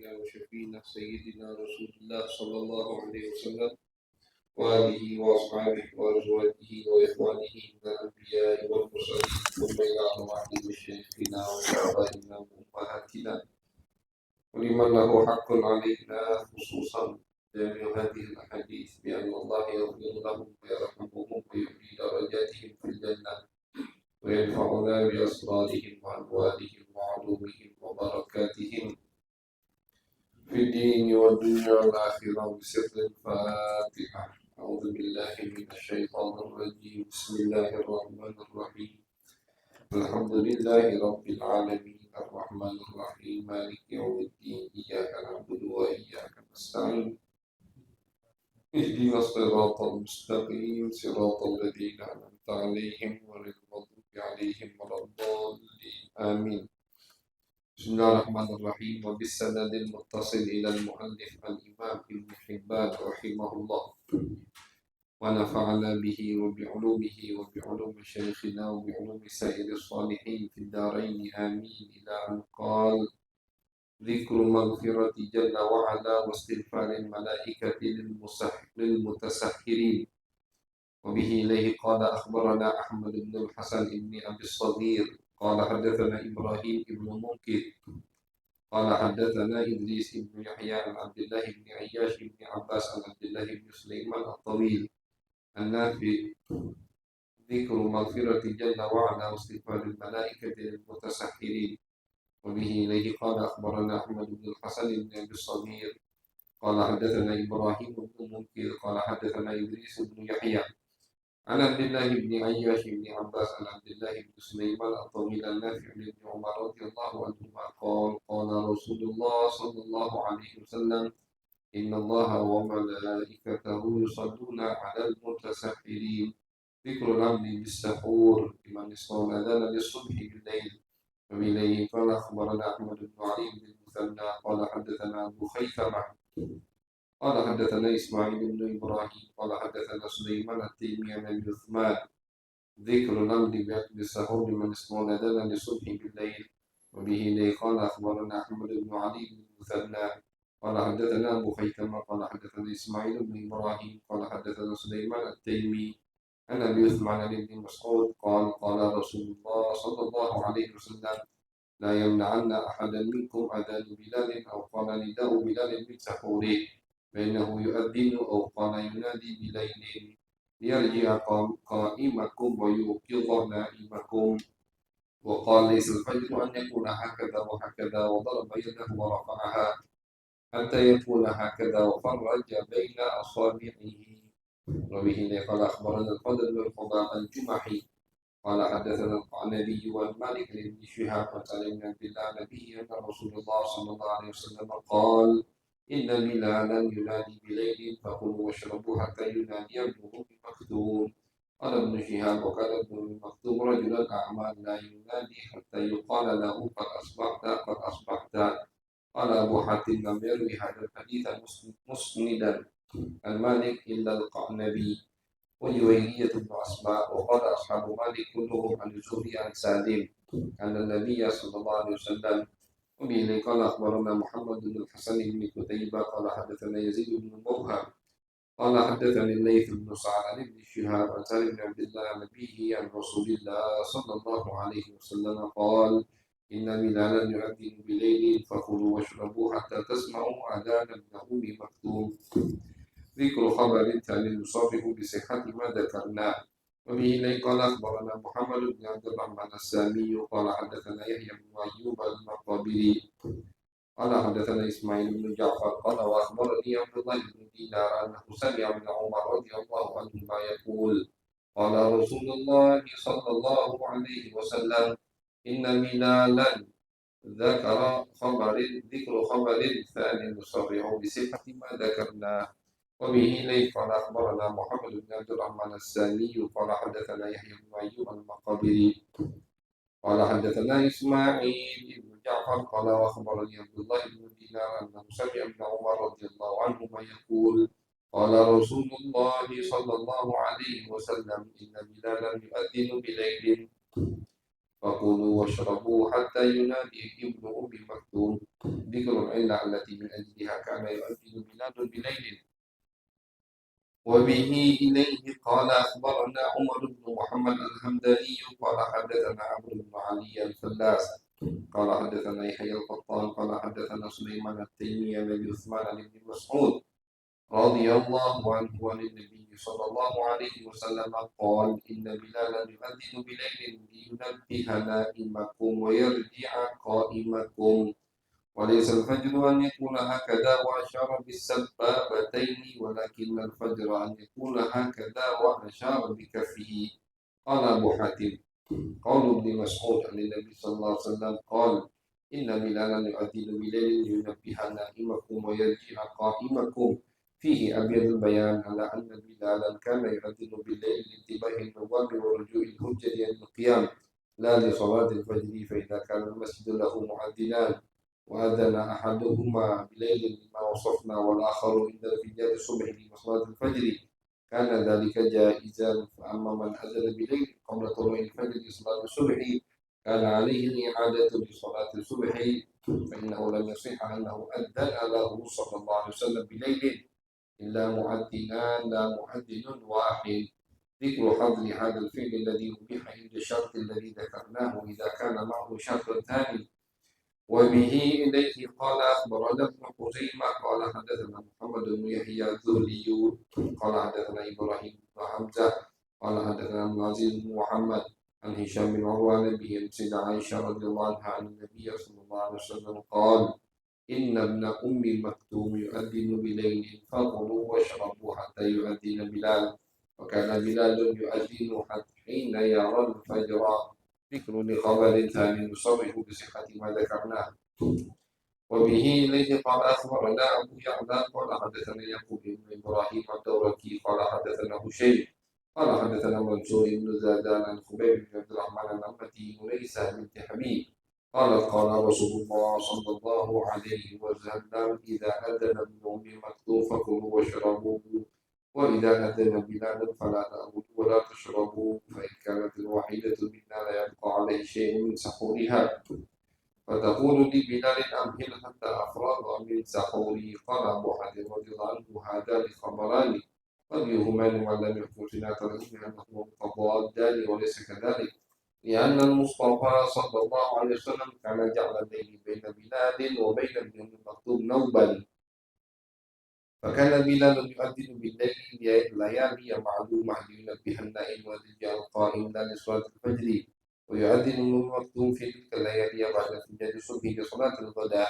وحبيبنا وشفينا سيدنا رسول الله صلى الله عليه وسلم وآله وأصحابه وأزواجه وإخوانه من الأنبياء والمرسلين ثم إلى أرواح مشايخنا وآبائنا وأمهاتنا ولمن له حق علينا خصوصا جميع هذه الأحاديث بأن الله يغفر لهم ويرحمهم ويعلي درجاتهم في الجنة وينفعنا بأسرارهم وأموالهم وعلومهم وبركاتهم في الدين والدنيا والآخرة بسر الفاتحة. أعوذ بالله من الشيطان الرجيم. بسم الله الرحمن الرحيم. الحمد لله رب العالمين الرحمن الرحيم مالك يوم الدين إياك نعبد وإياك نستعين اهدنا الصراط المستقيم صراط الذين أنعمت عليهم غير المغضوب عليهم ولا الضالين آمين. بسم الله الرحمن الرحيم. وبالسند المتصل إلى المؤلف الإمام ابن حبان رحمه الله ونفعنا به وبعلومه وبعلوم شيخنا وبعلوم سائر الصالحين في الدارين آمين. إلى أن قال: ذكر مغفرة جل وعلا واستغفار الملائكة للمتسحرين. وبه إليه قال: أخبرنا أحمد بن الحسن بن أبي الصغير قال حدثنا إبراهيم بن منكر قال حدثنا إدريس بن يحيى عن عبد الله بن عياش بن عباس عن عبد الله بن سليمان الطويل النافع. ذكر مغفرة جل وعلا واستغفار الملائكة للمتسحرين. وبه إليه قال: أخبرنا أحمد بن الحسن بن أبي الصغير قال حدثنا إبراهيم بن منكر قال حدثنا إدريس بن يحيى عن عبد الله بن عياش بن عباس عن عبد الله بن سليمان الطويل النافع عن ابن عمر رضي الله عنهما قال: قال رسول الله صلى الله عليه وسلم: إن الله وملائكته يصلون على المتسحرين. ذكر العبد بالسحور لمن استوى الأذان للصبح بالليل. وبإليه قال: أخبرنا أحمد بن علي بن المثنى قال حدثنا أبو خيثمة قال حدثنا إسماعيل بن إبراهيم قال حدثنا سليمان التيمي عن أبي عثمان. ذكر الأمر بأكل السحور لمن استوى الأذان للصبح بالليل. وبه إليه قال: أخبرنا أحمد بن علي بن المثنى قال حدثنا أبو خيثمة قال حدثنا إسماعيل بن إبراهيم قال حدثنا سليمان التيمي عن أبي عثمان عن ابن مسعود قال: قال رسول الله صلى الله عليه وسلم: لا يمنعن أحدا منكم أذان بلال أو قال نداء بلال من سحوره فإنه يؤذن أو قال ينادي بليل ليرجع قائمكم ويوقظ نائمكم. وقال: ليس الفجر أن يكون هكذا وهكذا وضرب يده ورفعها حتى يكون هكذا وفرج بين أصابعه. وبه قال: أخبرنا الفضل بن القضاء الجمحي قال حدثنا القعنبي والمالك بن شهاب عن سالم بن عبد الله نبي أن رسول الله صلى الله عليه وسلم قال: إن بلالا ينادي بليل فكلوا واشربوا حتى ينادي ابن أم مكتوم. قال ابن شهاب: وكان ابن أم مكتوم رجلا أعمى لا ينادي حتى يقال له قد أصبحت قد أصبحت. قال أبو حاتم: لم يروي هذا الحديث مسندا المالك إلا القعنبي وجويرية بن أسماء. وقال أصحاب مالك كلهم عن الزهري عن سالم أن النبي صلى الله عليه وسلم. وبه قال: أخبرنا محمد بن الحسن بن قتيبة قال حدثنا يزيد بن موهب قال حدثني الليث بن سعد عن ابن شهاب عن سالم بن عبد الله عن أبيه عن رسول الله صلى الله عليه وسلم قال: إن بلالا يؤذن بليل فكلوا واشربوا حتى تسمعوا أذان ابن أم مكتوم. ذكر خبر ثاني يصرح بصحة ما ذكرناه. وبه إليه قال: أخبرنا محمد بن عبد الرحمن السامي قال حدثنا يحيى بن أيوب المقابري قال حدثنا إسماعيل بن جعفر قال: وأخبرني عبد الله بن دينار أنه سمع ابن عمر رضي الله عنهما يقول: قال رسول الله صلى الله عليه وسلم: إن بلالا ذكر خبر ثاني يصرح بصحة ما ذكرناه. وبه إليه قال: أخبرنا محمد بن عبد الرحمن السامي قال حدثنا يحيى بن أيوب المقابري قال حدثنا إسماعيل بن جعفر قال: وأخبرني عبد الله بن دينار أنه سمع ابن عمر رضي الله عنهما يقول: قال رسول الله صلى الله عليه وسلم: إن بلالا يؤذن بليل فكلوا واشربوا حتى ينادي ابن أم مكتوم. ذكر العلة التي من أجلها كان يؤذن بلال بليل. وبه إليه قال أخبرنا عمر بن محمد الحمداني قال حدثنا عمرو بن علي الفلاس قال حدثنا يحيى القطان قال حدثنا سليمان التيمي عن ابي عثمان عن ابن مسعود رضي الله عنه عن النبي صلى الله عليه وسلم قال إن بلالا يؤذن بليل لينبه نائمكم ويرجع قائمكم وليس الفجر أن يكون هكذا وأشار بالسبابتين ولكن الفجر أن يكون هكذا وأشار بكفه. قال أبو حاتم قول ابن مسعود عن النبي صلى الله عليه وسلم قال إن بلالا يؤذن بليل لينبه نائمكم ويرجع قائمكم فيه أبيض البيان على أن بلالا كان يؤذن بالليل لانتباه النوام ورجوع الحجة عن القيام لا لصلاة الفجر، فإذا كان المسجد له مؤذنان وأذن أحدهما بليل لما وصفنا والآخر عند انفجار الصبح لصلاة الفجر كان ذلك جائزا. فأما من أذن بليل قبل طلوع الفجر لصلاة الصبح كان عليه الإعادة لصلاة الصبح، فإنه لم يصح أنه أذن له صلى الله عليه وسلم بليل إلا مؤذنان لا مؤذن واحد. ذكر حظر هذا الفعل الذي أبيح عند الشرط الذي ذكرناه إذا كان معه شرط ثاني. وبه إليه قال أخبرنا ابن خزيمة قال حدثنا محمد بن يحيى الذهلي قال حدثنا إبراهيم بن حمزة قال حدثنا العزيز بن محمد عن هشام بن عروة عن أبيه سيدة عائشة رضي الله عنها عن النبي صلى الله عليه وسلم قال إن ابن أم مكتوم يؤذن بليل فكلوا واشربوا حتى يؤذن بلال وكان بلال يؤذن حتى حين يرى الفجر. ذكر لخبر ثاني يصرح بصحة ما ذكرناه. وبه إليه قال أخبرنا أبو يعلى قال حدثنا يعقوب بن إبراهيم الدورقي قال حدثنا هشيم قال حدثنا منصور بن زادان عن خبيب بن عبد الرحمن عن عمته منيسة بنت حبيب قال قال رسول الله صلى الله عليه وسلم إذا أذن ابن أم مكتوم فكلوا واشربوا وإذا أذن بلال فلا تأكلوا ولا تشربوا فإن كانت الواحدة منا لا يبقى عليه شيء من سحورها فتقول لبلال أمهل حتى أفرغ من سحوري. قال أبو حاتم رضي الله عنه هذان خبران قد يهمان من لم يكن سنة العلم أنهما متضادان وليس كذلك، لأن المصطفى صلى الله عليه وسلم كان جعل الليل بين بلال وبين ابن مكتوم نوبا، فكان بلال يؤذن بالليل ليالي معلومة لينبه النائم والرجال القائم لصلاة الفجر، ويؤذن ابن مكتوم في تلك الليالي بعد انفجار الصبح لصلاة الغداء.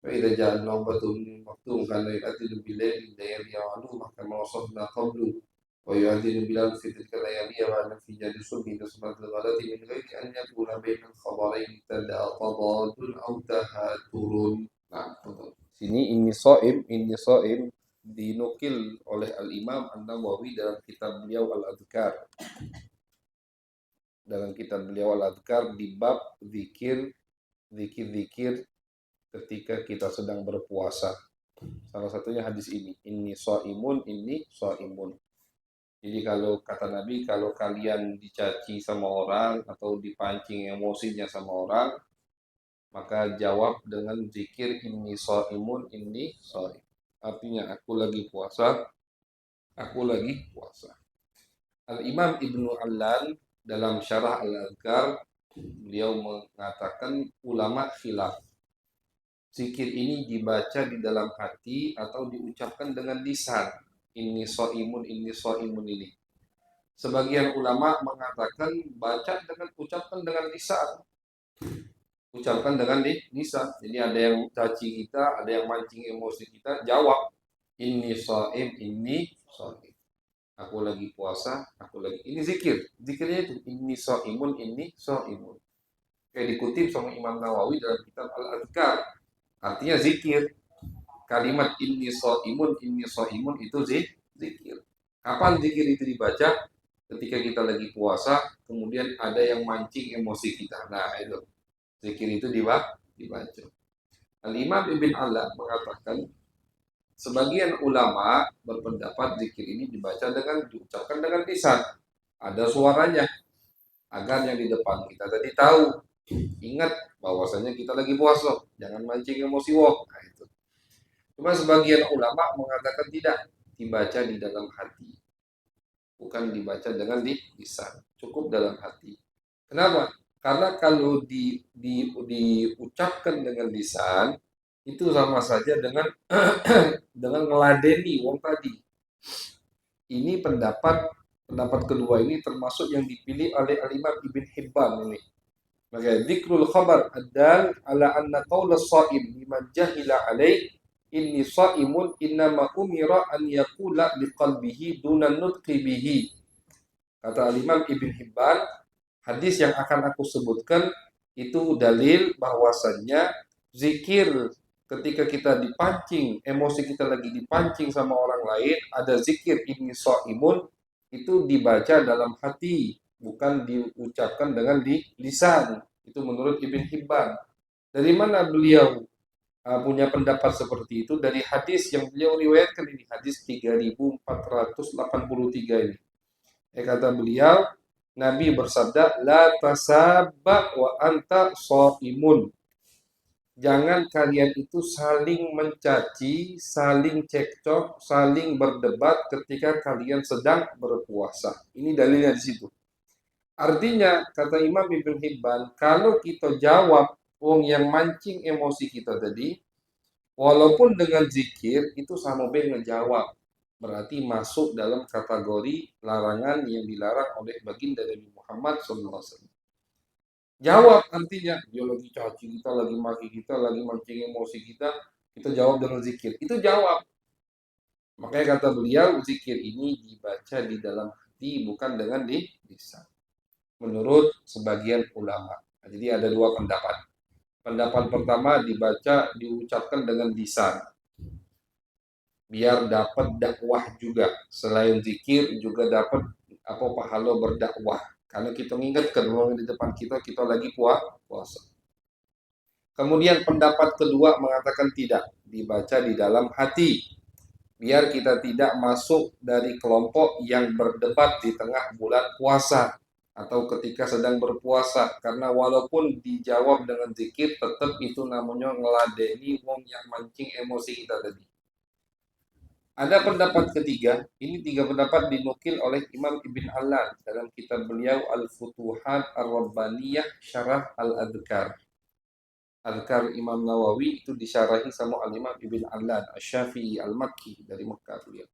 فإذا جاء النوبة ابن مكتوم كان يؤذن بالليل ليالي معلومة كما وصفنا قبل، ويؤذن بلال في تلك الليالي بعد انفجار الصبح لصلاة الغداة من غير أن يكون بين الخبرين تضاد أو تهاتر. Nah, sini ini soim dinukil oleh Al-Imam An-Nawawi dalam kitab beliau Al-Adhkar. Dalam kitab beliau Al-Adhkar di bab zikir ketika kita sedang berpuasa. Salah satunya hadis ini soimun, ini soimun. Jadi kalau kata Nabi, kalau kalian dicaci sama orang atau dipancing emosinya sama orang, maka jawab dengan zikir ini soimun, ini soim. Artinya aku lagi puasa, aku lagi puasa. Al-Imam Ibnu Allan dalam syarah Al-Adhkar, beliau mengatakan ulama khilaf. Zikir ini dibaca di dalam hati atau diucapkan dengan lisan. Ini soimun ini. Sebagian ulama mengatakan ucapkan dengan lisan. Ucapkan dengan lisan. Jadi ada yang caci kita, ada yang mancing emosi kita, jawab ini soim, ini soim. Aku lagi puasa, aku lagi. Ini zikir. Zikirnya itu ini soimun, ini soimun. Kayak dikutip sama Imam Nawawi dalam kitab Al-Adhkar. Artinya zikir. Kalimat ini soimun itu zikir. Kapan zikir itu dibaca? Ketika kita lagi puasa, kemudian ada yang mancing emosi kita. Nah, itu. Zikir itu dibaca. Al-Imam Ibn Allan mengatakan, sebagian ulama berpendapat zikir ini diucapkan dengan lisan. Ada suaranya. agar yang di depan kita tadi tahu, ingat bahwasanya kita lagi puasa, jangan mancing emosi wong. Nah, itu. Cuma sebagian ulama mengatakan tidak, dibaca di dalam hati, bukan dibaca dengan di lisan, cukup dalam hati. Kenapa? Karena kalau diucapkan dengan lisan itu sama saja dengan dengan meladeni wong tadi. Ini pendapat kedua ini termasuk yang dipilih oleh Al-Imam Ibn Hibban ini. Maka dzikrul khabar adal ala anna qaula shaim liman jahila alaih inni shaimun innama umira an yaqula liqalbihi duna nutqi bihi. Kata Al-Imam Ibn Hibban, hadis yang akan aku sebutkan itu dalil bahwasannya zikir ketika kita dipancing, emosi kita lagi dipancing sama orang lain, ada zikir inni shaimun itu dibaca dalam hati, bukan diucapkan dengan lisan. Itu menurut Ibn Hibban. Dari mana beliau punya pendapat seperti itu? Dari hadis yang beliau riwayatkan ini, hadis 3483 ini. Kata beliau, Nabi bersabda, la tasabba wa anta shaimun. Jangan kalian itu saling mencaci, saling cekcok, saling berdebat ketika kalian sedang berpuasa. Ini dalilnya di situ. Artinya, kata Imam Ibn Hibban, kalau kita jawab wong yang mancing emosi kita tadi, walaupun dengan zikir, itu sama baik ngejawab. Berarti masuk dalam kategori larangan yang dilarang oleh baginda Nabi Muhammad SAW. Jawab artinya, dia lagi caci kita, lagi maki kita, lagi mancing emosi kita jawab dengan zikir. Itu jawab. Makanya kata beliau, zikir ini dibaca di dalam hati, bukan dengan di lisan. Menurut sebagian ulama. Jadi ada dua pendapat. Pendapat pertama diucapkan dengan lisan. Biar dapat dakwah juga. Selain zikir juga dapat pahala berdakwah. Karena kita mengingatkan orang di depan kita lagi puasa. Kemudian pendapat kedua mengatakan tidak, dibaca di dalam hati. Biar kita tidak masuk dari kelompok yang berdebat di tengah bulan puasa atau ketika sedang berpuasa, karena walaupun dijawab dengan zikir tetap itu namanya ngeladeni wong yang mancing emosi kita tadi. Ada pendapat ketiga, ini tiga pendapat dinukil oleh Imam Ibn Allan dalam kitab beliau Al-Futuhat Ar-Rabbaniyah Syarah Al-Adhkar. Adhkar Imam Nawawi itu disyarahi sama Al-Imam Ibn Allan Asy-Syafi'i Al-Makki dari Mekah beliau.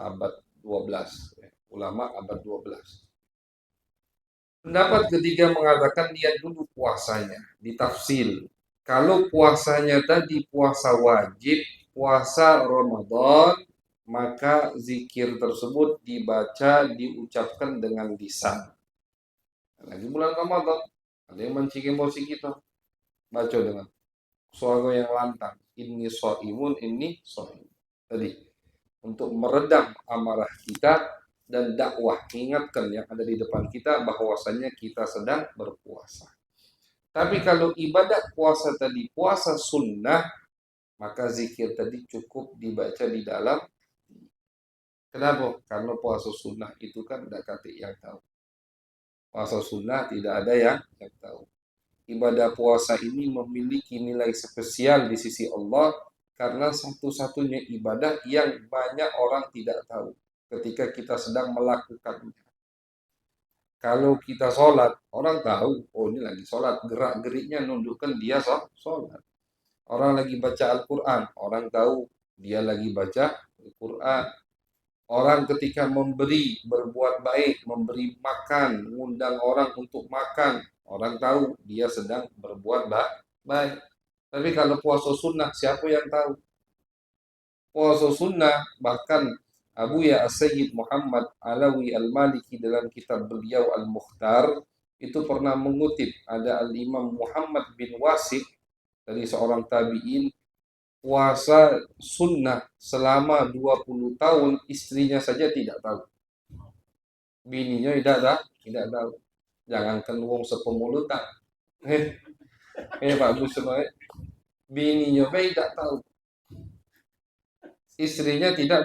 Abad 12, ulama abad 12. Pendapat ketiga mengatakan lihat dulu puasanya, ditafsil. Kalau puasanya tadi puasa wajib, puasa Ramadan, maka zikir tersebut dibaca, diucapkan dengan lisan. Lagi bulan Ramadan, ada yang mancing emosi kita, baca dengan suara yang lantang. Inni shaimun, inni shaimun. Tadi, untuk meredam amarah kita dan dakwah, ingatkan yang ada di depan kita bahwasannya kita sedang berpuasa. Tapi kalau ibadah puasa tadi puasa sunnah, maka zikir tadi cukup dibaca di dalam. Kenapa? Karena puasa sunnah itu kan tidak kata yang tahu. Puasa sunnah tidak ada yang tahu. Ibadah puasa ini memiliki nilai spesial di sisi Allah karena satu-satunya ibadah yang banyak orang tidak tahu ketika kita sedang melakukannya. Kalau kita sholat, orang tahu, oh ini lagi sholat, gerak-geriknya nundukkan dia sholat. Orang lagi baca Al-Quran, orang tahu dia lagi baca Al-Quran. Orang ketika memberi, berbuat baik, memberi makan, mengundang orang untuk makan, orang tahu dia sedang berbuat baik. Tapi kalau puasa sunnah, siapa yang tahu? Puasa sunnah, bahkan Abu Ya As-Sayyid Muhammad Alawi Al-Maliki dalam kitab beliau Al-Mukhtar itu pernah mengutip ada Al-Imam Muhammad bin Wasif dari seorang tabi'in puasa sunnah selama 20 tahun istrinya saja tidak tahu. Bininya tidak tahu. Jangankan wong sepemulutan. Pak Gus bininya tidak tahu. Istrinya tidak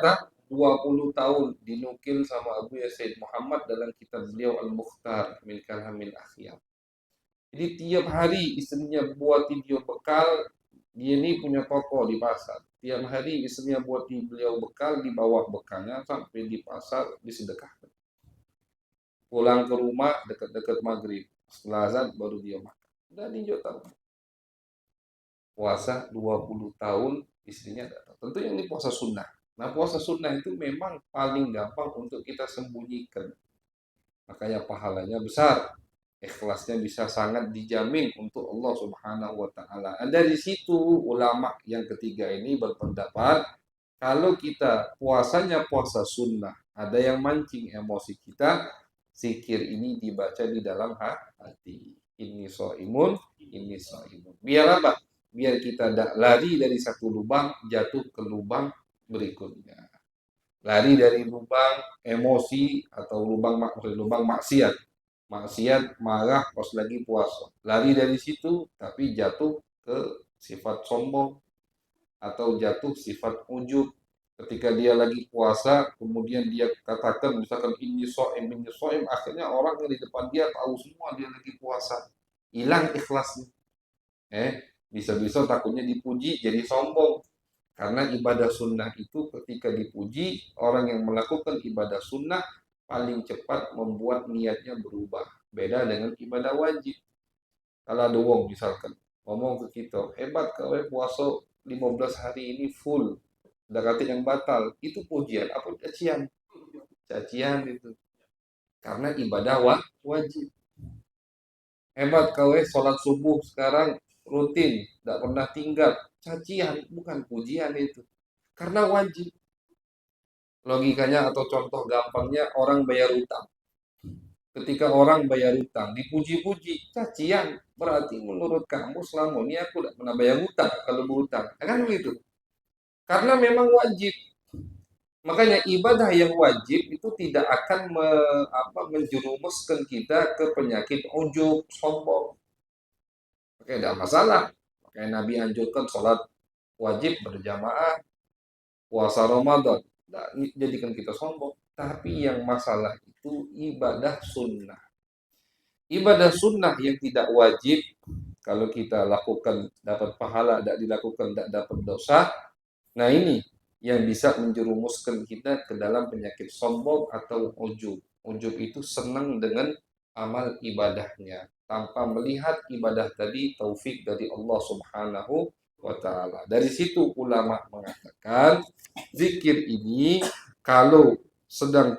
20 tahun dinukil sama Abu Yazid Muhammad dalam kitab beliau Al-Mukhtar min Kalamil Akhyar. Jadi tiap hari istrinya buat video bekal, dia ini punya toko di pasar. Tiap hari istrinya buat beliau bekal, di bawah bekalnya sampai di pasar disedekahkan. Pulang ke rumah dekat-dekat maghrib, setelah azan baru dia makan. Dan dia tahu puasa 20 tahun istrinya datang. Tentu ini puasa sunnah. Nah, puasa sunnah itu memang paling gampang untuk kita sembunyikan. Makanya pahalanya besar. Ikhlasnya bisa sangat dijamin untuk Allah Subhanahu wa taala. Dari situ ulama yang ketiga ini berpendapat kalau kita puasanya puasa sunnah, ada yang mancing emosi kita, zikir ini dibaca di dalam hati. Ini soimun, ini soimun. Biar apa? Biar kita tidak lari dari satu lubang jatuh ke lubang berikutnya. Lari dari lubang emosi atau lubang maksiat. Maksiat marah pas lagi puasa. Lari dari situ tapi jatuh ke sifat sombong atau jatuh sifat ujub. Ketika dia lagi puasa, kemudian dia katakan misalkan ini so'im, akhirnya orang yang di depan dia tahu semua dia lagi puasa. Hilang ikhlasnya. Bisa-bisa takutnya dipuji jadi sombong. Karena ibadah sunnah itu ketika dipuji, orang yang melakukan ibadah sunnah paling cepat membuat niatnya berubah. Beda dengan ibadah wajib. Kalau ada wong misalkan ngomong ke kita, hebat kau puasa 15 hari ini full. Udah kata yang batal, itu pujian apa cacian? Cacian itu. Karena ibadah wajib. Hebat kau sholat subuh sekarang rutin, tidak pernah tinggal. Cacian, bukan pujian itu. Karena wajib. Logikanya atau contoh gampangnya orang bayar utang. Ketika orang bayar utang, dipuji-puji, cacian. Berarti menurut kamu selama ini aku tidak pernah bayar utang kalau berutang. Kan begitu. Karena memang wajib. Makanya ibadah yang wajib itu tidak akan menjerumuskan kita ke penyakit ujub, sombong. Oke, tidak masalah. Makanya Nabi anjurkan sholat wajib berjamaah, puasa Ramadan. Tidak jadikan kita sombong. Tapi yang masalah itu ibadah sunnah. Ibadah sunnah yang tidak wajib, kalau kita lakukan dapat pahala, tidak dilakukan tidak dapat dosa. Nah ini yang bisa menjerumuskan kita ke dalam penyakit sombong atau ujub. Ujub itu senang dengan amal ibadahnya tanpa melihat ibadah tadi taufik dari Allah Subhanahu wa taala. Dari situ ulama mengatakan zikir ini kalau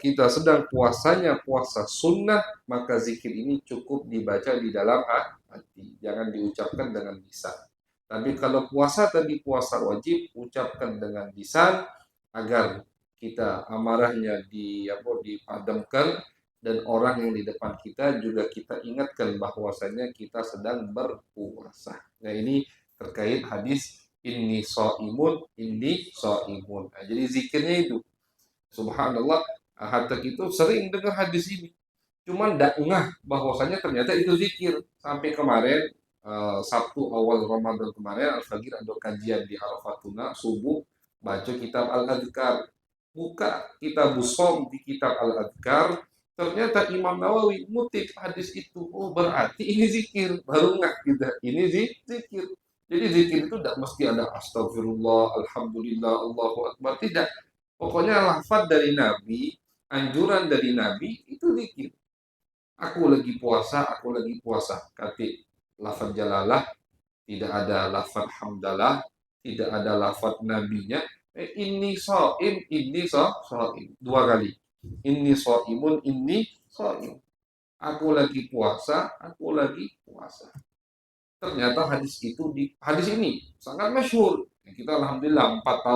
kita sedang puasanya puasa sunnah, maka zikir ini cukup dibaca di dalam hati, jangan diucapkan dengan lisan. Tapi kalau puasa tadi puasa wajib, ucapkan dengan lisan agar kita amarahnya dipadamkan dan orang yang di depan kita juga kita ingatkan bahwasanya kita sedang berpuasa. Nah ini terkait hadis inni shaimun, inni shaimun. Nah, jadi zikirnya itu subhanallah, hatta itu sering dengar hadis ini. Cuman tidak ngeh bahwasanya ternyata itu zikir. Sampai kemarin Sabtu awal Ramadan kemarin Al-Fagir ada kajian di Arafatuna subuh baca kitab Al-Adhkar. Buka kitab Busom di kitab Al-Adhkar, ternyata Imam Nawawi mutip hadis itu. Oh, berarti ini zikir. Baru ngeh kita, ini zikir. Jadi zikir itu tidak mesti ada astagfirullah, alhamdulillah, Allahu akbar, tidak. Pokoknya lafaz dari Nabi, anjuran dari Nabi itu zikir. Aku lagi puasa. Kata lafaz jalalah, tidak ada lafaz hamdalah, tidak ada lafaz nabinya. Ini so'im, ini so'im. Dua kali. Ini so'imun, ini so'im. Aku lagi puasa. Ternyata hadis ini sangat masyhur. Kita alhamdulillah 4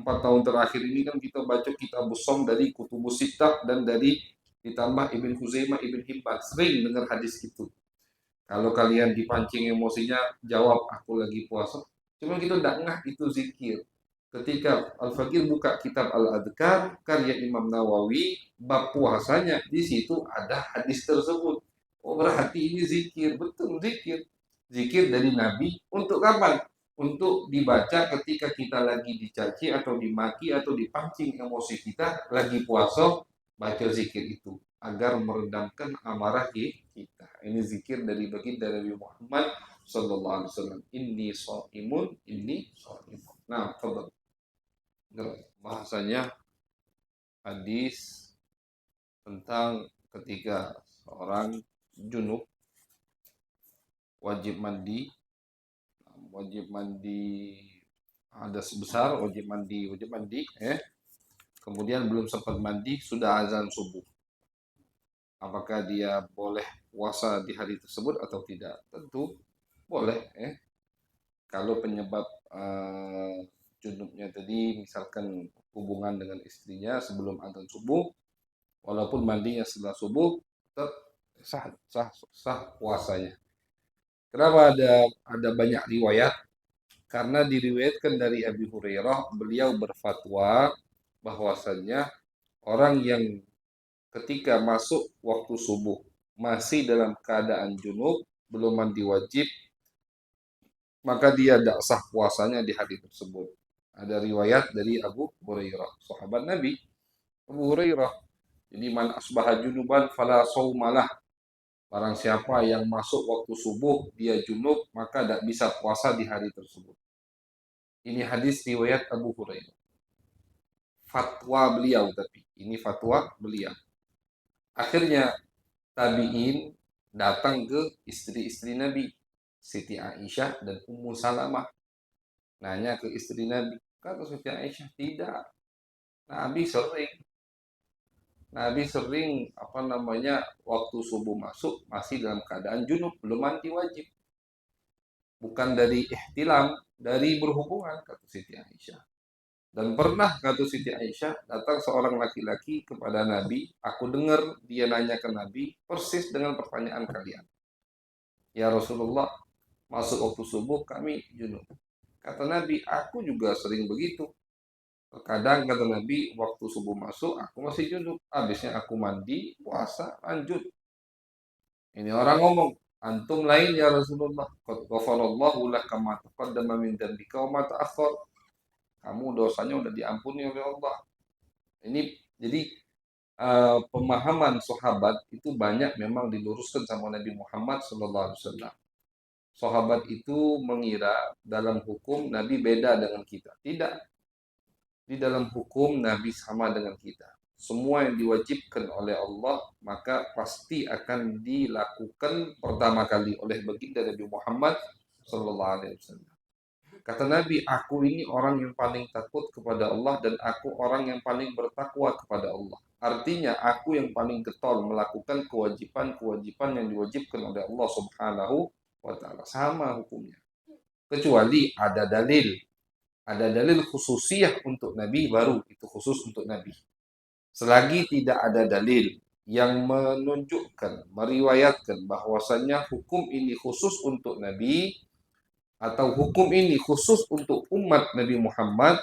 tahun terakhir ini kan kita baca kitab Busom dari Kutubus Sittah dan dari ditambah Ibn Huzaimah, Ibn Hibban, sering dengar hadis itu. Kalau kalian dipancing emosinya, jawab aku lagi puasa. Cuma kita tidak ngah itu zikir. Ketika Al-Faqih buka kitab Al-Adhkar karya Imam Nawawi, bab puasanya di situ ada hadis tersebut. Oh, berarti ini zikir, betul zikir. Zikir dari Nabi untuk kapan? untuk dibaca ketika kita lagi dicaci atau dimaki atau dipancing emosi kita lagi puasa, baca zikir itu agar meredamkan amarah kita. Ini zikir dari baginda Nabi Muhammad sallallahu alaihi wasallam. Inni shaimun. Nah, fadhal. Bahasanya hadis tentang ketika seorang junub wajib mandi, wajib mandi hadas besar, wajib mandi, kemudian belum sempat mandi sudah azan subuh. Apakah dia boleh puasa di hari tersebut atau tidak? Tentu boleh, kalau penyebab junubnya tadi misalkan hubungan dengan istrinya sebelum azan subuh, walaupun mandinya setelah subuh, tetap sah puasanya. Kenapa ada banyak riwayat? Karena diriwayatkan dari Abi Hurairah, beliau berfatwa bahwasannya orang yang ketika masuk waktu subuh masih dalam keadaan junub, belum mandi wajib, maka dia tidak sah puasanya di hari tersebut. Ada riwayat dari Abu Hurairah, sahabat Nabi Abu Hurairah. Jadi man asbaha junuban fala saumalah. Barang siapa yang masuk waktu subuh dia junub, maka tidak bisa puasa di hari tersebut. Ini hadis riwayat Abu Hurairah. Fatwa beliau, tapi ini fatwa beliau. Akhirnya tabi'in datang ke istri-istri Nabi, Siti Aisyah dan Ummu Salamah. Nanya ke istri Nabi. Kata Siti Aisyah, tidak. Nabi sering waktu subuh masuk masih dalam keadaan junub, belum mandi wajib. Bukan dari ihtilam, dari berhubungan, kata Siti Aisyah. Dan pernah, kata Siti Aisyah, datang seorang laki-laki kepada Nabi, aku dengar dia nanya ke Nabi persis dengan pertanyaan kalian. Ya Rasulullah, masuk waktu subuh kami junub. Kata Nabi, aku juga sering begitu. Terkadang, kata Nabi, waktu subuh masuk aku masih junub. Habisnya aku mandi, puasa, lanjut. Ini orang ngomong, antum lain ya Rasulullah. Qad ghafarallahu laka ma taqaddama min dzambika wa ma ta'akhkhar. Kamu dosanya udah diampuni oleh Allah. Ini jadi pemahaman sahabat itu banyak memang diluruskan sama Nabi Muhammad SAW. Sahabat itu mengira dalam hukum Nabi beda dengan kita. Tidak. Di dalam hukum Nabi sama dengan kita. Semua yang diwajibkan oleh Allah maka pasti akan dilakukan pertama kali oleh baginda Nabi Muhammad SAW. Kata Nabi, aku ini orang yang paling takut kepada Allah dan aku orang yang paling bertakwa kepada Allah. Artinya aku yang paling getol melakukan kewajiban-kewajiban yang diwajibkan oleh Allah Subhanahu wa ta'ala. Sama hukumnya. Kecuali ada dalil. Ada dalil khususiyah untuk Nabi, baru itu khusus untuk Nabi. Selagi tidak ada dalil yang menunjukkan, meriwayatkan bahwasannya hukum ini khusus untuk Nabi atau hukum ini khusus untuk umat Nabi Muhammad,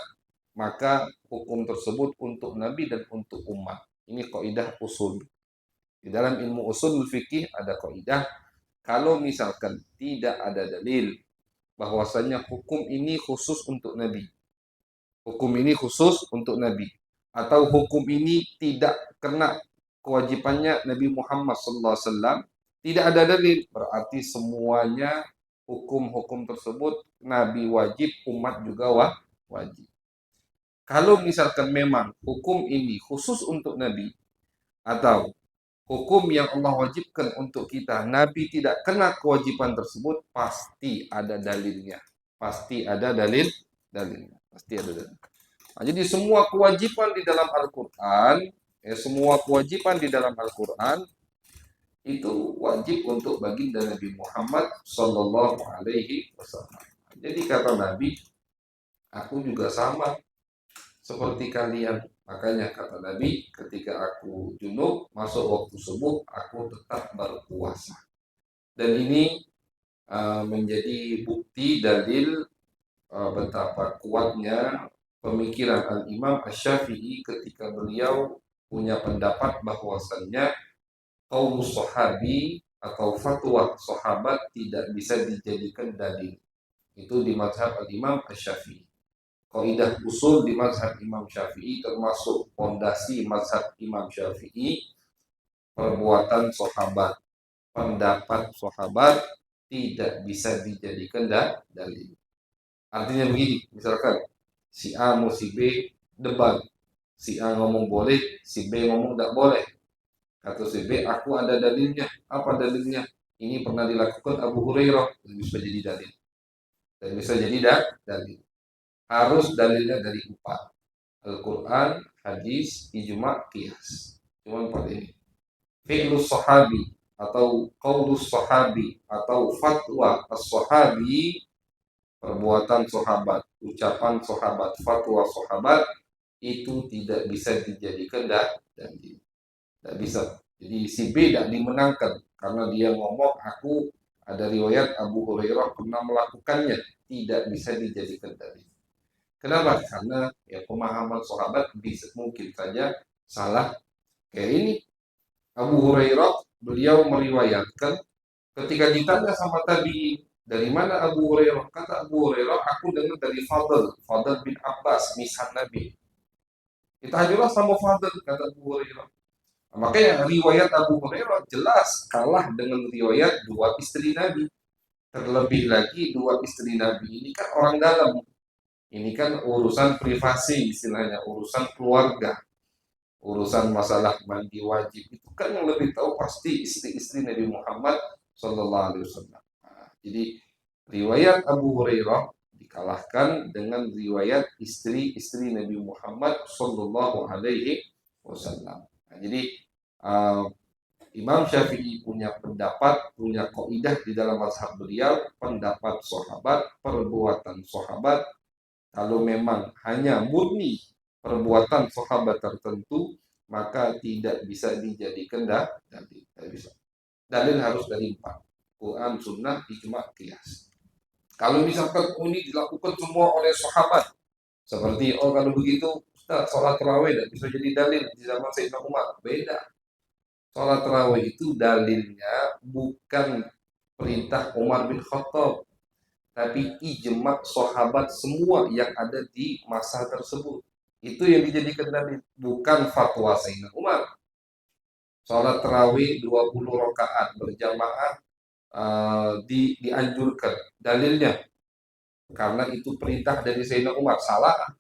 maka hukum tersebut untuk Nabi dan untuk umat. Ini kaidah usul. Di dalam ilmu usul fikih ada kaidah, kalau misalkan tidak ada dalil bahwasanya hukum ini khusus untuk Nabi, hukum ini khusus untuk Nabi, atau hukum ini tidak kena kewajibannya Nabi Muhammad SAW, tidak ada dalil, berarti semuanya hukum-hukum tersebut Nabi wajib, umat juga wajib. Kalau misalkan memang hukum ini khusus untuk Nabi, atau hukum yang Allah wajibkan untuk kita, Nabi tidak kena kewajiban tersebut, pasti ada dalilnya. Pasti ada dalilnya. Pasti ada dalilnya. Nah, jadi semua kewajiban di dalam Al-Quran, itu wajib untuk baginda Nabi Muhammad Sallallahu Alaihi Wasallam. Jadi kata Nabi, aku juga sama seperti kalian. Makanya kata Nabi, ketika aku junub masuk waktu subuh, aku tetap berpuasa. Dan ini menjadi bukti dalil betapa kuatnya pemikiran Al-Imam Asy-Syafi'i ketika beliau punya pendapat bahwasannya qaul sahabi atau fatwa sahabat tidak bisa dijadikan dalil. Itu di mazhab Imam Asy-Syafi'i. Kaidah usul di mazhab Imam Syafi'i termasuk fondasi mazhab Imam Syafi'i, perbuatan sahabat, pendapat sahabat tidak bisa dijadikan dalil. Artinya begini, misalkan si A mau si B debat, si A ngomong boleh, si B ngomong tidak boleh. Kata si B, aku ada dalilnya. Apa dalilnya? Ini pernah dilakukan Abu Hurairah, dan bisa jadi dalil. Dan bisa jadi dalil. Harus dalilnya dari empat: Al-Quran, hadis, ijma, qiyas. Cuma empat ini. Fi'lus sahabi atau qaulus sahabi atau fatwa as-sahabi, perbuatan sahabat, ucapan sahabat, fatwa sahabat itu tidak bisa dijadikan dalil. Tidak bisa. Jadi si B tidak dimenangkan karena dia ngomong aku ada riwayat Abu Hurairah pernah melakukannya, tidak bisa dijadikan dalil. Kenapa? Karena ya pemahaman sahabat bisa mungkin saja salah. Kayak ini Abu Hurairah, beliau meriwayatkan ketika ditanya sama tabi'in, dari mana Abu Hurairah? Kata Abu Hurairah, aku dengar dari Fadl bin Abbas, misal Nabi. Kita ajulah sama Fadl, kata Abu Hurairah. Makanya riwayat Abu Hurairah jelas kalah dengan riwayat dua istri Nabi. Terlebih lagi dua istri Nabi ini kan orang dalam. Ini kan urusan privasi istilahnya, urusan keluarga, urusan masalah mandi wajib. Itu kan yang lebih tahu pasti istri-istri Nabi Muhammad Sallallahu Alaihi Wasallam. Nah, jadi riwayat Abu Hurairah dikalahkan dengan riwayat istri-istri Nabi Muhammad Sallallahu Alaihi Wasallam. Nah, jadi Imam Syafi'i punya pendapat, punya kaidah di dalam mazhab beliau, pendapat sahabat, perbuatan sahabat. Kalau memang hanya murni perbuatan sahabat tertentu, maka tidak bisa dijadikan dalil. Tidak bisa. Dalil harus dari empat: Quran, Sunnah, Ijma, Qiyas. Kalau misalkan ini dilakukan semua oleh sahabat, seperti kalau begitu Ustaz, sholat tarawih tidak bisa jadi dalil di zaman Sayyidina Umar. Beda. Sholat tarawih itu dalilnya bukan perintah Umar bin Khattab, tapi ijma sahabat semua yang ada di masa tersebut. Itu yang dijadikan dalil, bukan fatwa Sayyidina Umar. Sholat tarawih 20 rakaat berjamaah dianjurkan. Dalilnya karena itu perintah dari Sayyidina Umar. Salah.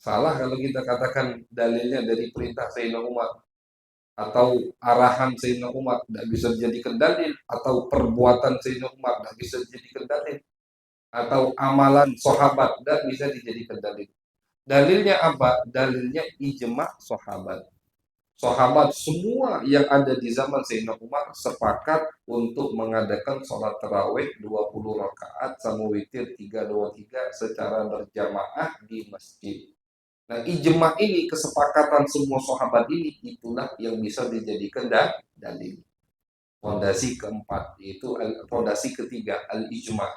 Salah kalau kita katakan dalilnya dari perintah Sayyidina Umar atau arahan Sayyidina Umar, tidak bisa dijadikan dalil, atau perbuatan Sayyidina Umar tidak bisa dijadikan dalil, atau amalan sahabat tidak bisa dijadikan dalil. Dalilnya apa? Dalilnya ijma sahabat. Sahabat semua yang ada di zaman Sayyidina Umar sepakat untuk mengadakan sholat tarawih 20 rakaat sama witir 323 secara berjamaah di masjid. Nah, ijma ini, kesepakatan semua sahabat ini, itulah yang bisa dijadikan dalil. Fondasi keempat, yaitu fondasi ketiga, al-ijma.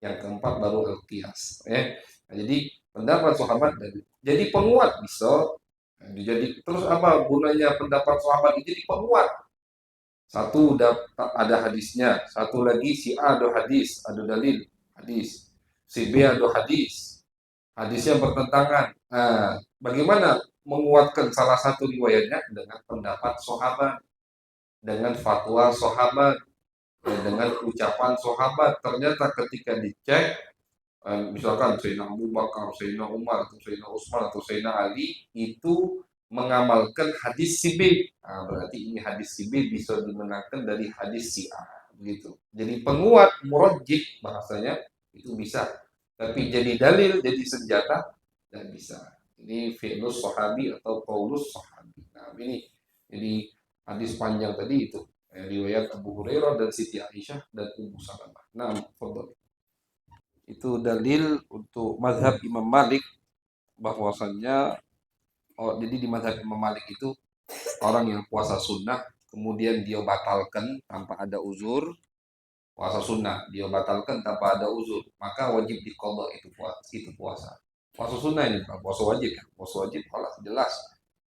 Yang keempat baru al-qiyas. Nah, jadi pendapat sahabat dalil. Jadi penguat bisa. Nah, jadi terus apa gunanya pendapat sahabat ini jadi penguat? Satu ada hadisnya, satu lagi si A ada hadis, ada dalil hadis. Si B ada hadis, hadisnya bertentangan. Nah, bagaimana menguatkan salah satu riwayatnya? Dengan pendapat sahabat, dengan fatwa sahabat, dengan ucapan sahabat. Ternyata ketika dicek, misalkan Sayyidina Abu Bakar, Sayyidina Umar, atau Sayyidina Utsman, atau Sayyidina Ali, itu mengamalkan hadis si B. Nah, berarti ini hadis si B bisa dimenangkan dari hadis si A. Begitu. Jadi penguat, murajjih bahasanya, itu bisa. Tapi jadi dalil, jadi senjata, dan bisa. Ini fi'lus sahabi atau qaulus sahabi. Nah, ini jadi hadis panjang tadi itu riwayat Abu Hurairah dan Siti Aisyah dan Ummu Salamah. Nah, fadhal. Itu dalil untuk mazhab Imam Malik bahwasannya jadi di mazhab Imam Malik itu orang yang puasa sunnah kemudian dia batalkan tanpa ada uzur, puasa sunnah dia batalkan tanpa ada uzur, maka wajib diqadha itu puasa. Puasa sunnah ini bukan puasa wajib kan? Puasa wajib kalau jelas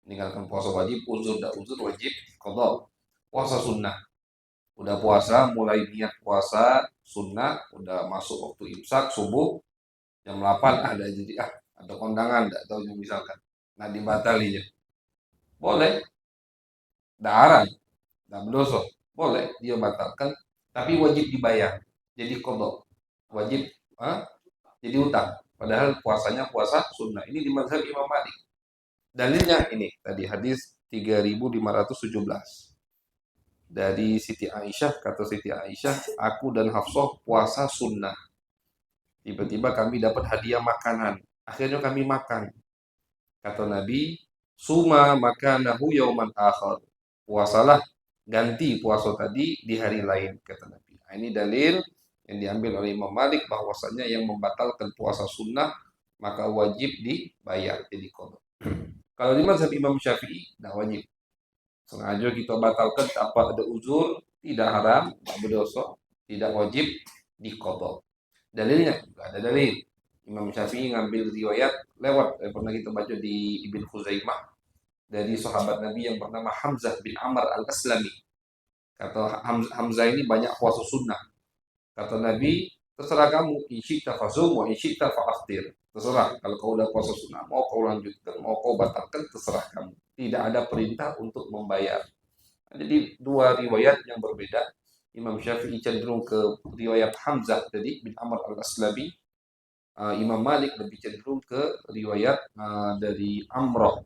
meninggalkan puasa wajib, uzur dan uzur wajib qadha. Puasa sunnah udah puasa, mulai niat puasa sunnah, udah masuk waktu imsak subuh jam 8 ada jadi ada kondangan enggak tahu misalkan. Nah dibatalinya. Boleh, enggak haram, enggak berdosa. Boleh dia batalkan tapi wajib dibayar. Jadi kodok. Wajib jadi utang. Padahal puasanya puasa sunnah. Ini di mazhab Imam Malik. Dalilnya ini tadi hadis 3517 dari Siti Aisyah. Kata Siti Aisyah, aku dan Hafsah puasa sunnah. Tiba-tiba kami dapat hadiah makanan. Akhirnya kami makan. Kata Nabi, suma makanahu yauman akhar. Puasalah ganti puasa tadi di hari lain, kata Nabi. Nah, ini dalil yang diambil oleh Imam Malik bahwasanya yang membatalkan puasa sunnah maka wajib dibayar, jadi qada. Kalau di mazhab Imam Syafi'i tidak wajib. Sengaja kita batalkan tanpa ada uzur, tidak haram, tidak berdosa, tidak wajib diqada. Dalilnya juga ada dalil. Imam Syafi'i ngambil riwayat lewat pernah kita baca di Ibn Khuzaimah dari sahabat Nabi yang bernama Hamzah bin Amr al-Aslami. Kata Hamzah ini banyak puasa sunnah. Kata Nabi, terserah kamu, insyikta fasum wa insyikta fa'aftir. Terserah, kalau kau udah puasa sunnah, mau kau lanjutkan, mau kau batalkan, terserah kamu. Tidak ada perintah untuk membayar. Jadi dua riwayat yang berbeda. Imam Syafi'i cenderung ke riwayat Hamzah tadi bin Amr al-Aslami. Imam Malik lebih cenderung ke riwayat dari Amroh,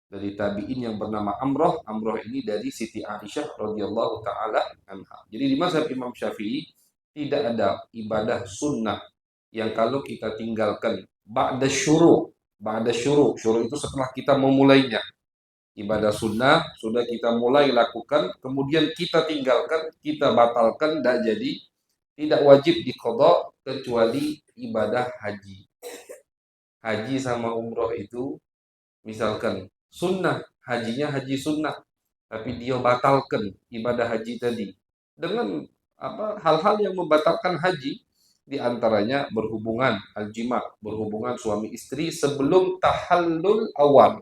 dari tabi'in yang bernama Amroh. Amroh ini dari Siti Aisyah radhiyallahu taala anha. Jadi di mazhab Imam Syafi'i tidak ada ibadah sunnah yang kalau kita tinggalkan ba'da syuru'. Ba'da syuru'. Syuru' itu setelah kita memulainya. Ibadah sunnah sudah kita mulai lakukan, kemudian kita tinggalkan, kita batalkan, tidak jadi, tidak wajib diqadha kecuali ibadah haji. Haji sama umroh itu misalkan sunnah, hajinya haji sunnah, tapi dia batalkan ibadah haji tadi dengan hal-hal yang membatalkan haji, diantaranya berhubungan al-jima, berhubungan suami istri sebelum tahallul awal.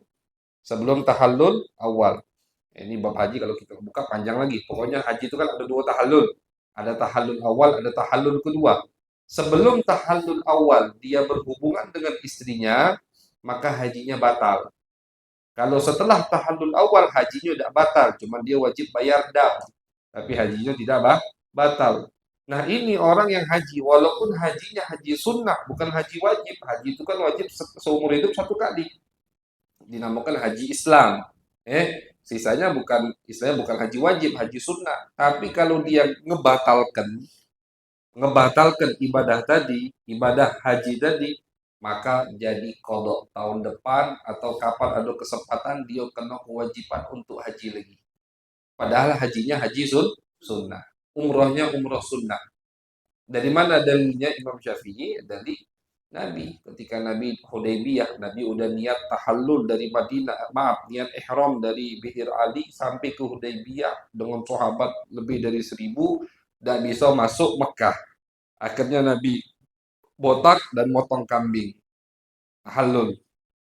Sebelum tahallul awal. Ini bab haji kalau kita buka panjang lagi. Pokoknya haji itu kan ada dua tahallul. Ada tahallul awal, ada tahallul kedua. Sebelum tahallul awal dia berhubungan dengan istrinya, maka hajinya batal. Kalau setelah tahallul awal hajinya tidak batal, cuma dia wajib bayar dam. Tapi hajinya tidak batal. Nah ini orang yang haji, walaupun hajinya haji sunnah, bukan haji wajib. Haji itu kan wajib seumur hidup satu kali. Dinamakan haji Islam. Sisanya bukan, istilahnya bukan haji wajib, haji sunnah. Tapi kalau dia ngebatalkan ibadah tadi, ibadah haji tadi, maka jadi qadha tahun depan atau kapan ada kesempatan dia kena kewajiban untuk haji lagi. Padahal hajinya haji sunnah, umrohnya umroh sunnah. Dari mana dalilnya Imam Syafi'i? Dari Nabi. Ketika Nabi Hudaybiyah, Nabi udah niat tahallul dari Madinah, niat ihram dari Bihir Ali sampai ke Hudaybiyah dengan sahabat lebih dari 1000 dan bisa masuk Mekah. Akhirnya Nabi botak dan motong kambing. Tahallul.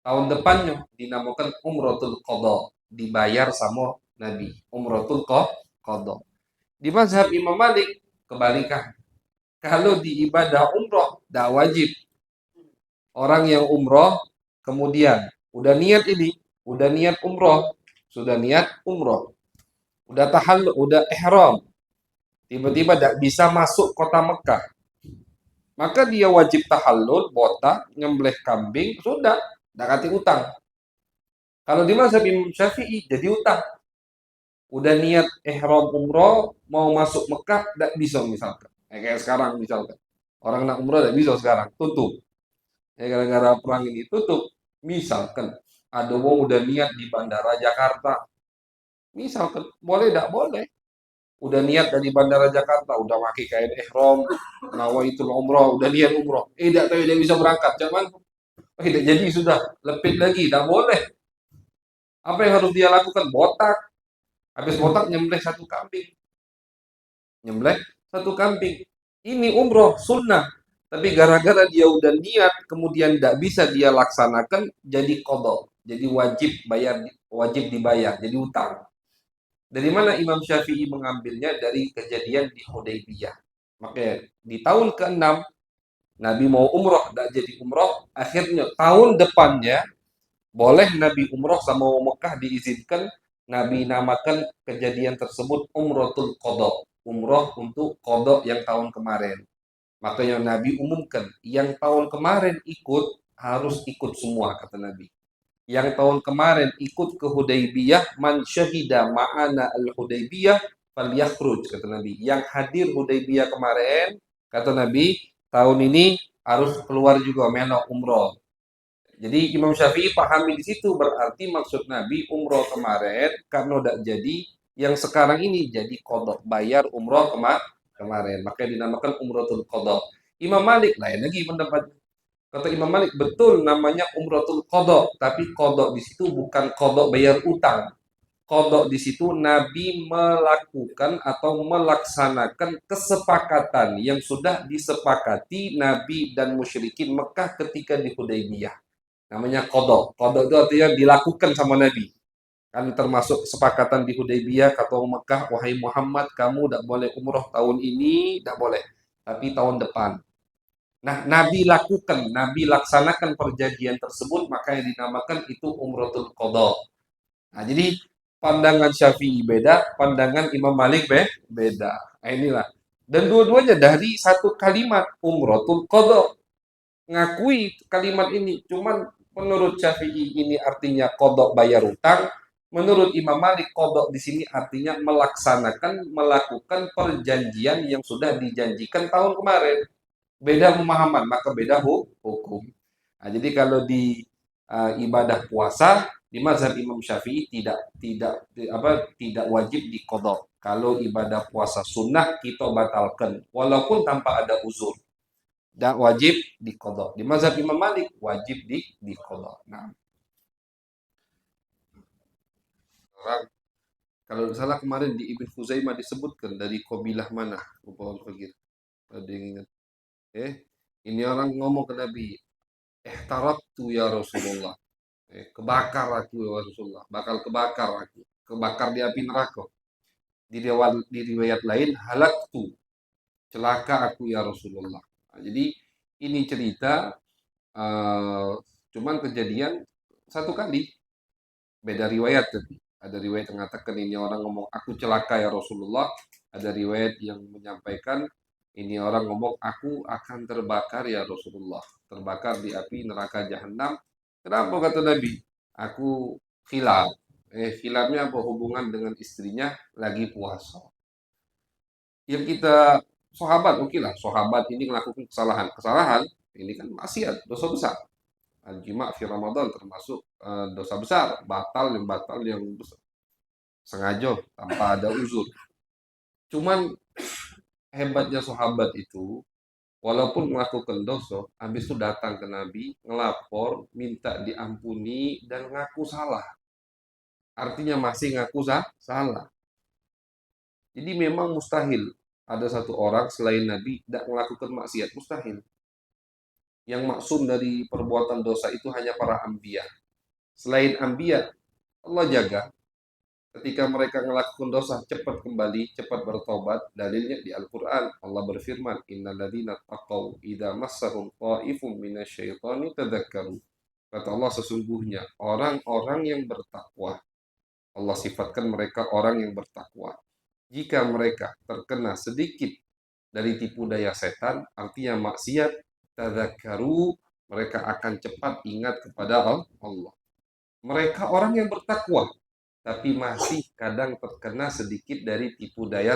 Tahun depannya dinamakan Umratul Qadha, dibayar sama Nabi. Umratul Qadha. Di mazhab Imam Malik kebalikan. Kalau di ibadah umroh dah wajib. Orang yang umroh kemudian udah niat ini, udah niat umroh, sudah niat umroh, udah tahallul, udah ihram, tiba-tiba tidak bisa masuk kota Mekah, maka dia wajib tahallul, botak, nyembelih kambing, sudah, tidak kati utang. Kalau di mazhab Imam Syafi'i jadi utang. Udah niat ihram umroh, mau masuk Mekah, tidak bisa misalkan. Kayak sekarang misalkan. Orang nak umroh tidak bisa sekarang, tutup. Gara-gara perang ini tutup. Misalkan ada wong udah niat di bandara Jakarta. Misalkan, boleh tidak? Boleh. Udah niat dari bandara Jakarta, udah pakai kain ihram, nawaitul umroh, udah niat umroh. Tidak tahu dia bisa berangkat, cuman tidak jadi sudah, lepit lagi, tidak boleh. Apa yang harus dia lakukan? Botak. Habis botak nyembelih satu kambing. Nyembelih satu kambing. Ini umroh sunnah. Tapi gara-gara dia udah niat, kemudian tidak bisa dia laksanakan, jadi qadha. Jadi wajib bayar, wajib dibayar, jadi utang. Dari mana Imam Syafi'i mengambilnya? Dari kejadian di Hudaybiyah. Maka di tahun ke-6 Nabi mau umroh, tidak jadi umroh. Akhirnya tahun depannya boleh Nabi umroh sama Mekah diizinkan. Nabi namakan kejadian tersebut Umrotul Qadha, umroh untuk qadha yang tahun kemarin. Makanya Nabi umumkan, yang tahun kemarin ikut harus ikut semua, kata Nabi. Yang tahun kemarin ikut ke Hudaybiyah, man syahida ma'ana al-Hudaybiyah falyakhruj, kata Nabi. Yang hadir Hudaybiyah kemarin, kata Nabi, tahun ini harus keluar juga melo umroh. Jadi Imam Syafi'i pahami di situ, berarti maksud Nabi umroh kemarin karena udah jadi, yang sekarang ini jadi kodok, bayar umroh kemarin, maka dinamakan umrotul kodok. Imam Malik lain lagi pendapat. Kata Imam Malik, betul namanya umrotul kodok, tapi kodok di situ bukan kodok bayar utang. Kodok di situ Nabi melakukan atau melaksanakan kesepakatan yang sudah disepakati Nabi dan musyrikin Mekah ketika di Hudaybiyah. Namanya kodok. Kodok itu artinya dilakukan sama Nabi. Kan termasuk kesepakatan di Hudaybiyah, kata Mekah, wahai Muhammad, kamu tidak boleh umroh tahun ini, tidak boleh. Tapi tahun depan. Nah, Nabi lakukan, Nabi laksanakan perjanjian tersebut, maka yang dinamakan itu umrotul qadha. Nah, jadi pandangan Syafi'i beda, pandangan Imam Malik beda. Nah, inilah. Dan dua-duanya dari satu kalimat umrotul qadha. Ngakui kalimat ini, cuman menurut Syafi'i ini artinya qadha bayar utang. Menurut Imam Malik, qadha di sini artinya melaksanakan, melakukan perjanjian yang sudah dijanjikan tahun kemarin. Beda pemahaman, maka beda hukum. Nah, jadi kalau di ibadah puasa di mazhab Imam Syafi'i tidak wajib diqadha. Kalau ibadah puasa sunnah kita batalkan walaupun tanpa ada uzur. Dan wajib diqadha. Di mazhab Imam Malik wajib diqadha. Nah, kalau salah kemarin di Ibn Khuzaimah disebutkan dari kabilah mana? Lupa fakir. Ada yang ingat? Ini orang ngomong ke Nabi, taraktu ya Rasulullah. Kebakar aku ya Rasulullah, bakal kebakar aku, kebakar di api neraka. Di riwayat lain, halaktu, celaka aku ya Rasulullah. Nah, jadi ini cerita, cuman kejadian satu kali, beda riwayat tapi. Ada riwayat yang mengatakan ini orang ngomong aku celaka ya Rasulullah, ada riwayat yang menyampaikan ini orang ngomong aku akan terbakar ya Rasulullah, terbakar di api neraka jahanam. Kenapa kata Nabi? Aku khilaf. Khilafnya apa? Hubungan dengan istrinya lagi puasa. Yang kita sahabat, oke lah, sahabat ini melakukan kesalahan. Kesalahan ini kan maksiat, dosa besar. Al-jima' fi Ramadan termasuk dosa besar, batal yang besar. Sengaja tanpa ada uzur. Cuman hebatnya sahabat itu, walaupun melakukan dosa, habis itu datang ke Nabi, ngelapor, minta diampuni dan ngaku salah. Artinya masih ngaku salah. Jadi memang mustahil ada satu orang selain Nabi tidak melakukan maksiat, mustahil. Yang maksum dari perbuatan dosa itu hanya para anbiya. Selain anbiya, Allah jaga. Ketika mereka melakukan dosa, cepat kembali, cepat bertobat. Dalilnya di Al-Quran. Allah berfirman, Innal ladzina taqaw idza massahum ta'ifum minasyaitani tadzakkaru. Kata Allah, sesungguhnya orang-orang yang bertakwa. Allah sifatkan mereka orang yang bertakwa. Jika mereka terkena sedikit dari tipu daya setan, artinya maksiat, tadzakkaru, mereka akan cepat ingat kepada Allah. Mereka orang yang bertakwa, tapi masih kadang terkena sedikit dari tipu daya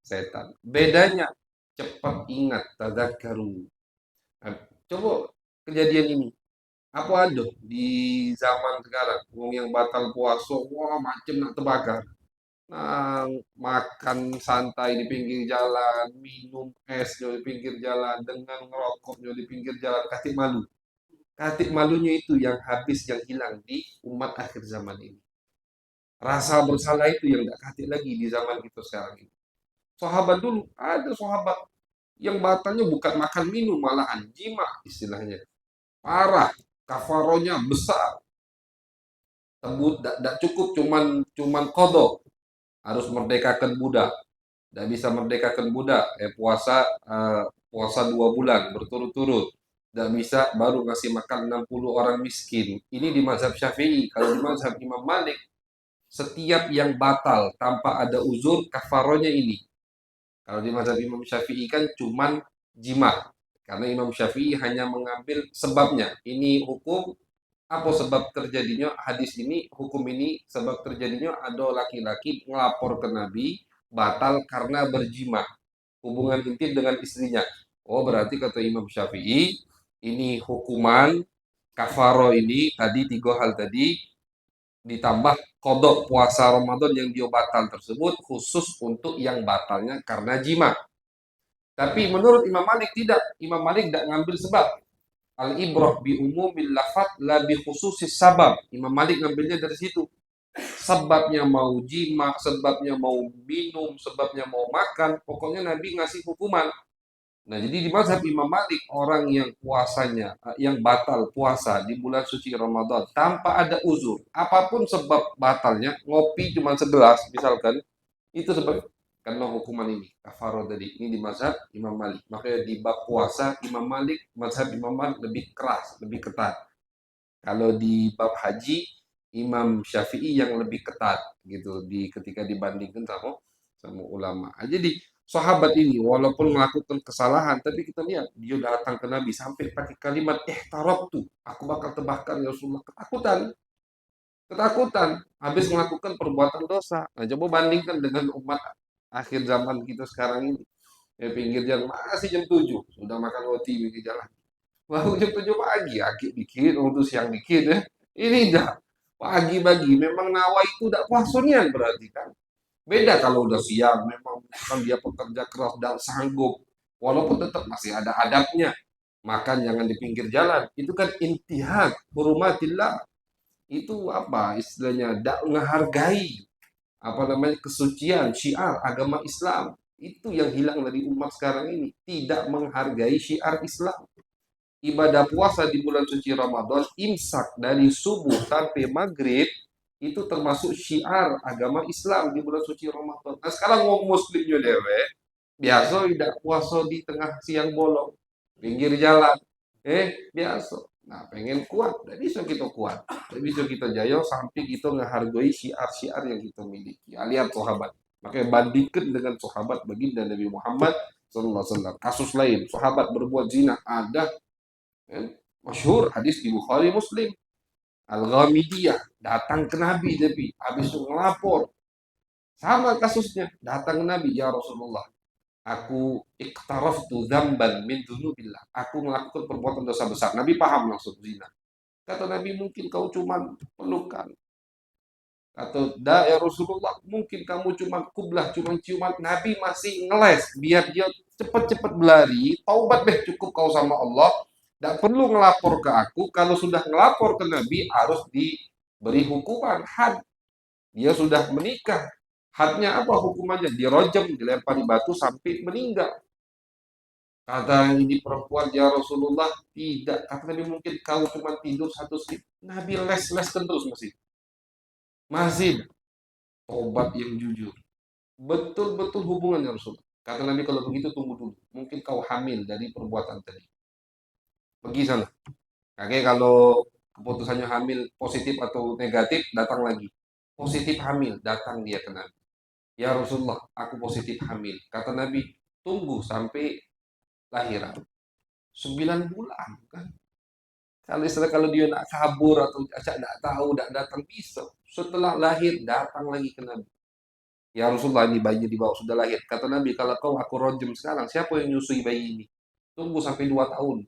setan. Bedanya cepat ingat, tadzakkaru. Nah, coba kejadian ini. Apa ada di zaman sekarang? Wong yang batal puasa, wah macam nak terbakar. Nah, makan santai di pinggir jalan, minum esnya di pinggir jalan, dengan ngerokoknya di pinggir jalan, katik malu. Katik malunya itu yang habis, yang hilang di umat akhir zaman ini. Rasa bersalah itu yang tidak katik lagi di zaman kita sekarang ini. Sahabat dulu, ada sahabat yang batalnya bukan makan minum, malahan jima istilahnya. Parah, kafaronya besar. Tebut, tidak cukup cuman kodok, harus merdekakan budak. Tidak bisa merdekakan budak, puasa 2 bulan berturut-turut. Tidak bisa baru ngasih makan 60 orang miskin. Ini di mazhab Syafi'i. Kalau di mazhab Imam Malik, setiap yang batal tanpa ada uzur, kafaronya ini. Kalau di mazhab Imam Syafi'i kan cuman jima. Karena Imam Syafi'i hanya mengambil sebabnya. Ini hukum, apa sebab terjadinya hadis ini, hukum ini, sebab terjadinya ada laki-laki ngelapor ke Nabi, batal karena berjima. Hubungan intim dengan istrinya. Oh, berarti kata Imam Syafi'i, ini hukuman kafaro ini, tadi 3 hal tadi, ditambah kodok puasa Ramadan yang dia batal tersebut, khusus untuk yang batalnya karena jima. Tapi menurut Imam Malik tidak. Imam Malik tidak ngambil sebab. Al-ibrah bi umumil lafat la bi khususis sabab. Imam Malik ngambilnya dari situ. Sebabnya mau jima, sebabnya mau minum, sebabnya mau makan, pokoknya Nabi ngasih hukuman. Nah, jadi di mazhab Imam Malik, orang yang puasanya, yang batal puasa di bulan suci Ramadan tanpa ada uzur, apapun sebab batalnya, ngopi cuma segelas misalkan, itu sebab karena hukuman ini, kafaroh tadi. Ini di mazhab Imam Malik. Makanya di bab puasa, mazhab Imam Malik lebih keras, lebih ketat. Kalau di bab haji, Imam Syafi'i yang lebih ketat gitu ketika dibandingkan sama ulama. Jadi sahabat ini walaupun melakukan kesalahan, tapi kita lihat dia datang ke Nabi sampai pakai kalimat tuh, aku bakal tebakkan ya Rasulullah. Ketakutan habis melakukan perbuatan dosa. Nah, coba bandingkan dengan umat akhir zaman kita sekarang ini. Pinggir jalan masih jam 7 sudah makan roti pinggir jalan. Baru jam 7 pagi, akik dikit, untuk siang dikit ya. Ini dah pagi-pagi memang nawa itu udah puasunian berarti kan. Beda kalau udah siang, memang kan dia pekerja keras dan sanggup. Walaupun tetap masih ada adabnya. Makan jangan di pinggir jalan. Itu kan intihak, hurumatillah. Itu apa istilahnya? Tak menghargai apa namanya kesucian syiar agama Islam. Itu yang hilang dari umat sekarang ini. Tidak menghargai syiar Islam. Ibadah puasa di bulan suci Ramadan, imsak dari subuh sampai maghrib, itu termasuk syiar agama Islam di bulan suci Ramadan. Nah sekarang mau muslimnya dewe, biasa tidak puasa di tengah siang bolong, pinggir jalan. Biasa. Nah pengen kuat, tidak bisa kita kuat. Tidak bisa kita jaya sampai kita menghargai syiar-syiar yang kita miliki. Lihat sahabat. Makanya bandingkan dengan sahabat baginda Nabi Muhammad Sallallahu Alaihi Wasallam. Kasus lain, sahabat berbuat zina ada, masyhur hadis di Bukhari Muslim. Al-Ghamidiyah datang ke Nabi, tapi habis itu ngelapor. Sama kasusnya, datang ke Nabi, ya Rasulullah, aku iktaraftu dzamban min dzunubillah. Aku melakukan perbuatan dosa besar. Nabi paham langsung zina. Kata Nabi, mungkin kau cuma pelukan. Atau ya Rasulullah, mungkin kamu cuma kublah, cuma ciuman. Nabi masih ngeles biar dia cepat-cepat berlari. Taubat deh, cukup kau sama Allah. Tidak perlu ngelapor ke aku. Kalau sudah ngelapor ke Nabi, harus diberi hukuman had. Dia sudah menikah. Hadnya apa hukumannya? Dirojam, dilempari batu sampai meninggal. Kata ini perempuan, ya Rasulullah, tidak. Kata Nabi, mungkin kau cuma tidur satu sleep. Nabi les-les terus masih. Masih tobat yang jujur. Betul-betul hubungannya Rasulullah. Kata Nabi, kalau begitu tunggu dulu. Mungkin kau hamil dari perbuatan tadi. Pergi sana. Kakek kalau keputusannya hamil positif atau negatif, datang lagi. Positif hamil, datang dia ke Nabi. Ya Rasulullah, aku positif hamil. Kata Nabi, tunggu sampai lahiran. 9 bulan kan. Kalau dia nak kabur atau acak tak tahu, tak datang bisa. Setelah lahir, datang lagi ke Nabi. Ya Rasulullah, ini bayinya dibawa sudah lahir. Kata Nabi, kalau kau aku rojem sekarang, siapa yang nyusui bayi ini? Tunggu sampai 2 tahun.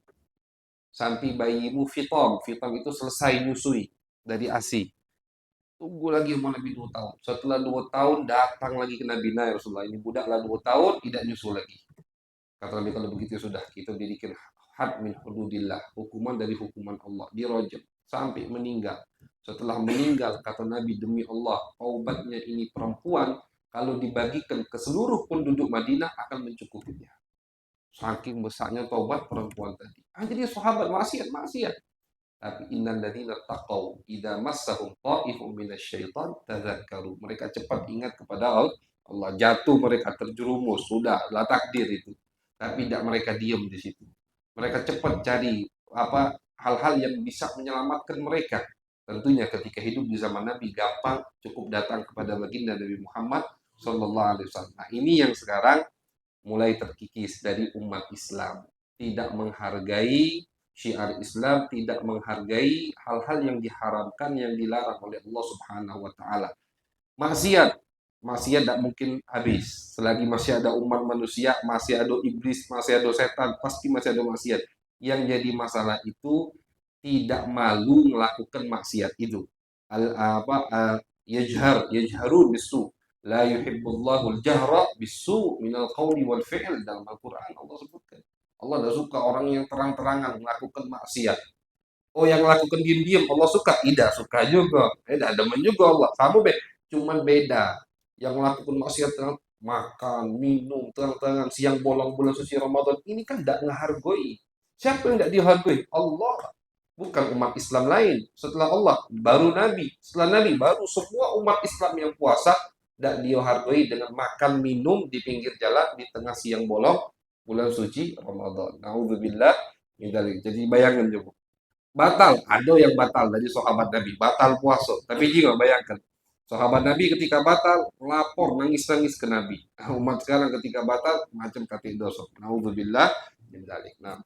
Sampai bayimu fitom. Fitom itu selesai nyusui dari ASI. Tunggu lagi mau lebih 2 tahun. Setelah 2 tahun datang lagi ke Nabi. Nah, ya Rasulullah, ini budaklah 2 tahun tidak nyusul lagi. Kata Nabi, kalau begitu sudah kita didikin had min hududillah, hukuman dari hukuman Allah, dirojam sampai meninggal. Setelah meninggal, kata Nabi, demi Allah, taubatnya ini perempuan kalau dibagikan ke seluruh penduduk Madinah akan mencukupinya. Saking besarnya taubat perempuan tadi. Jadi sahabat maksiat. Tapi innal ladzina taqaw idza massahum ta'ifun minasyaitan tadzakkaru. Mereka cepat ingat kepada Allah, jatuh mereka terjerumus, sudah lah takdir itu. Tapi tidak mereka diam di situ. Mereka cepat cari apa hal-hal yang bisa menyelamatkan mereka. Tentunya ketika hidup di zaman Nabi gampang, cukup datang kepada baginda Nabi Muhammad Sallallahu Alaihi Wasallam. Nah, ini yang sekarang mulai terkikis dari umat Islam. Tidak menghargai syiar Islam, tidak menghargai hal-hal yang diharamkan, yang dilarang oleh Allah Subhanahu wa taala. Maksiat, maksiat tidak mungkin habis. Selagi masih ada umat manusia, masih ada iblis, masih ada setan, pasti masih ada maksiat. Yang jadi masalah itu tidak malu melakukan maksiat itu. Yajharun bisu. La yuhibbullahu al-jahra bisu minal qawli wal fi'l, dalam Al-Qur'an Allah sebutkan. Allah tidak suka orang yang terang-terangan melakukan maksiat. Oh, yang lakukan diam-diam Allah suka? Tidak suka juga. Tidak demen juga Allah. Kamu cuman beda. Yang melakukan maksiat makan, minum, terang-terangan, siang bolong bulan suci Ramadan. Ini kan tidak menghargai. Siapa yang tidak dihargai? Allah. Bukan umat Islam lain. Setelah Allah, baru Nabi. Setelah Nabi, baru semua umat Islam yang puasa tidak dihargai dengan makan, minum di pinggir jalan, di tengah siang bolong bulan suci Ramadan. Nauzubillah. Jadi bayangkan coba. Batal, ada yang batal dari sahabat Nabi, batal puasa. Tapi juga bayangkan, sahabat Nabi ketika batal, lapor nangis-nangis ke Nabi. Umat sekarang ketika batal, macam kata dosa. Nauzubillah min dzalik. Nah,